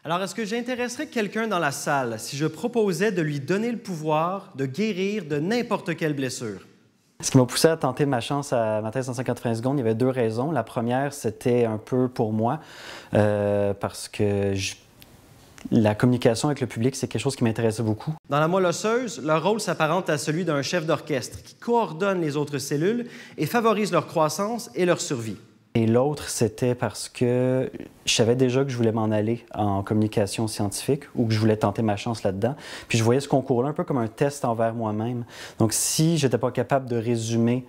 Alors, est-ce que j'intéresserais quelqu'un dans la salle si je proposais de lui donner le pouvoir de guérir de n'importe quelle blessure? Ce qui m'a poussé à tenter ma chance à ma thèse en 180 secondes, il y avait deux raisons. La première, c'était un peu pour moi, parce que la communication avec le public, c'est quelque chose qui m'intéressait beaucoup. Dans la moelle osseuse, leur rôle s'apparente à celui d'un chef d'orchestre qui coordonne les autres cellules et favorise leur croissance et leur survie. Et l'autre, c'était parce que je savais déjà que je voulais m'en aller en communication scientifique ou que je voulais tenter ma chance là-dedans. Puis je voyais ce concours-là un peu comme un test envers moi-même. Donc si je n'étais pas capable de résumer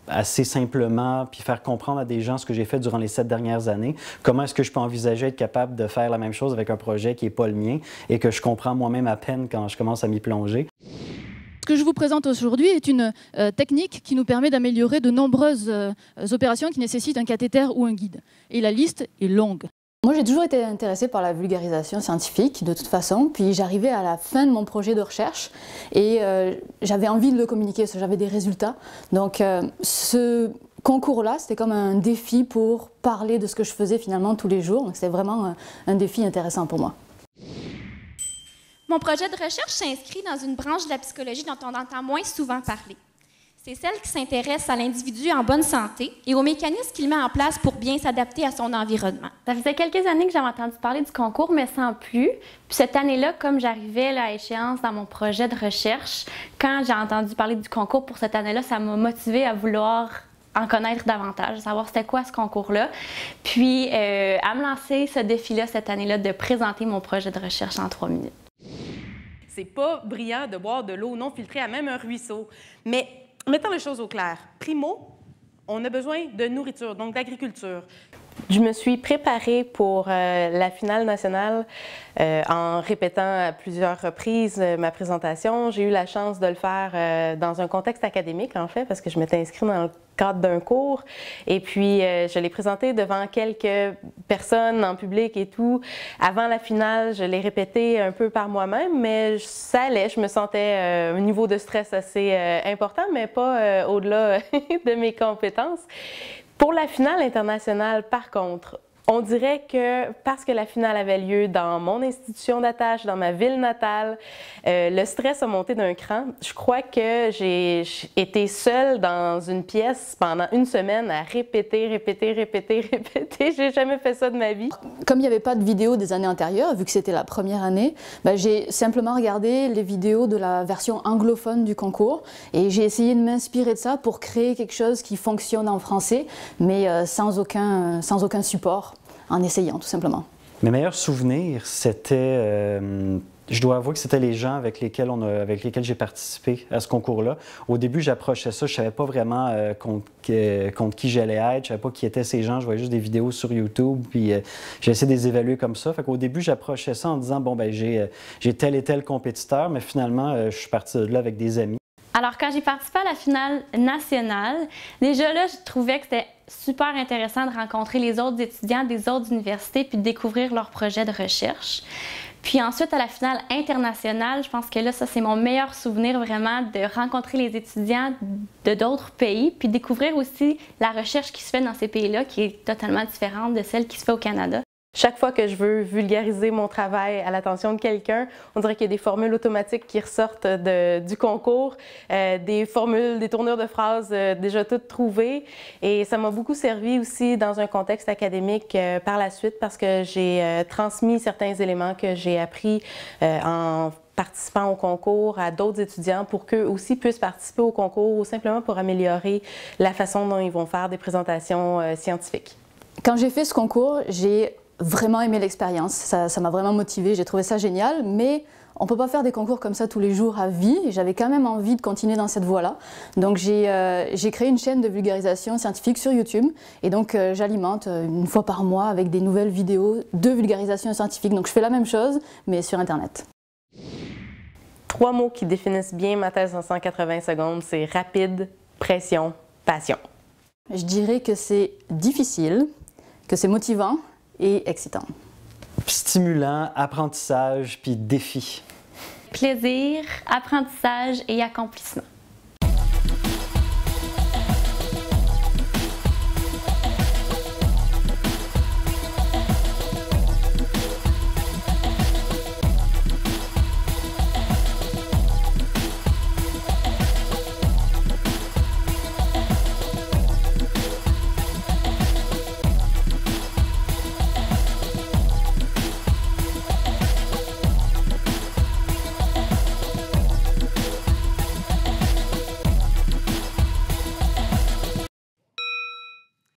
assez simplement puis faire comprendre à des gens ce que j'ai fait durant les 7 dernières années, comment est-ce que je peux envisager être capable de faire la même chose avec un projet qui n'est pas le mien et que je comprends moi-même à peine quand je commence à m'y plonger. Ce que je vous présente aujourd'hui est une technique qui nous permet d'améliorer de nombreuses opérations qui nécessitent un cathéter ou un guide. Et la liste est longue. Moi, j'ai toujours été intéressée par la vulgarisation scientifique, de toute façon. Puis j'arrivais à la fin de mon projet de recherche et j'avais envie de le communiquer, parce que j'avais des résultats. Donc ce concours-là, c'était comme un défi pour parler de ce que je faisais finalement tous les jours. Donc c'était vraiment un défi intéressant pour moi. Mon projet de recherche s'inscrit dans une branche de la psychologie dont on entend moins souvent parler. C'est celle qui s'intéresse à l'individu en bonne santé et aux mécanismes qu'il met en place pour bien s'adapter à son environnement. Ça faisait quelques années que j'avais entendu parler du concours, mais sans plus. Puis cette année-là, comme j'arrivais à échéance dans mon projet de recherche, quand j'ai entendu parler du concours pour cette année-là, ça m'a motivée à vouloir en connaître davantage, savoir c'était quoi ce concours-là. Puis à me lancer ce défi-là cette année-là de présenter mon projet de recherche en 3 minutes. C'est pas brillant de boire de l'eau non filtrée à même un ruisseau. Mais mettons les choses au clair. Primo, on a besoin de nourriture, donc d'agriculture. Je me suis préparée pour la finale nationale en répétant à plusieurs reprises ma présentation. J'ai eu la chance de le faire dans un contexte académique, en fait, parce que je m'étais inscrite dans le cadre d'un cours. Et puis, je l'ai présenté devant quelques personnes en public et tout. Avant la finale, je l'ai répété un peu par moi-même, mais ça allait. Je me sentais un niveau de stress assez important, mais pas au-delà de mes compétences. Pour la finale internationale, par contre, on dirait que parce que la finale avait lieu dans mon institution d'attache, dans ma ville natale, le stress a monté d'un cran. Je crois que j'ai été seule dans une pièce pendant une semaine à répéter. J'ai jamais fait ça de ma vie. Comme il n'y avait pas de vidéo des années antérieures, vu que c'était la première année, j'ai simplement regardé les vidéos de la version anglophone du concours et j'ai essayé de m'inspirer de ça pour créer quelque chose qui fonctionne en français, mais sans aucun support. En essayant, tout simplement. Mes meilleurs souvenirs, c'était... je dois avouer que c'était les gens avec lesquels j'ai participé à ce concours-là. Au début, j'approchais ça, je ne savais pas vraiment contre qui j'allais être, je ne savais pas qui étaient ces gens, je voyais juste des vidéos sur YouTube, puis j'ai essayé de les évaluer comme ça. Fait qu'au début, j'approchais ça en disant, bon, ben j'ai tel et tel compétiteur, mais finalement, je suis parti de là avec des amis. Alors, quand j'ai participé à la finale nationale, déjà là, je trouvais que c'était super intéressant de rencontrer les autres étudiants des autres universités puis de découvrir leurs projets de recherche. Puis ensuite, à la finale internationale, je pense que là, ça, c'est mon meilleur souvenir vraiment de rencontrer les étudiants de d'autres pays puis découvrir aussi la recherche qui se fait dans ces pays-là qui est totalement différente de celle qui se fait au Canada. Chaque fois que je veux vulgariser mon travail à l'attention de quelqu'un, on dirait qu'il y a des formules automatiques qui ressortent du concours, des formules, des tournures de phrases déjà toutes trouvées. Et ça m'a beaucoup servi aussi dans un contexte académique par la suite parce que j'ai transmis certains éléments que j'ai appris en participant au concours à d'autres étudiants pour qu'eux aussi puissent participer au concours ou simplement pour améliorer la façon dont ils vont faire des présentations scientifiques. Quand j'ai fait ce concours, j'ai vraiment aimé l'expérience, ça m'a vraiment motivée, j'ai trouvé ça génial, mais on ne peut pas faire des concours comme ça tous les jours à vie et j'avais quand même envie de continuer dans cette voie-là. Donc j'ai créé une chaîne de vulgarisation scientifique sur YouTube et donc j'alimente une fois par mois avec des nouvelles vidéos de vulgarisation scientifique. Donc je fais la même chose mais sur Internet. 3 mots qui définissent bien ma thèse en 180 secondes, c'est rapide, pression, passion. Je dirais que c'est difficile, que c'est motivant et excitant. Stimulant, apprentissage puis défi. Plaisir, apprentissage et accomplissement.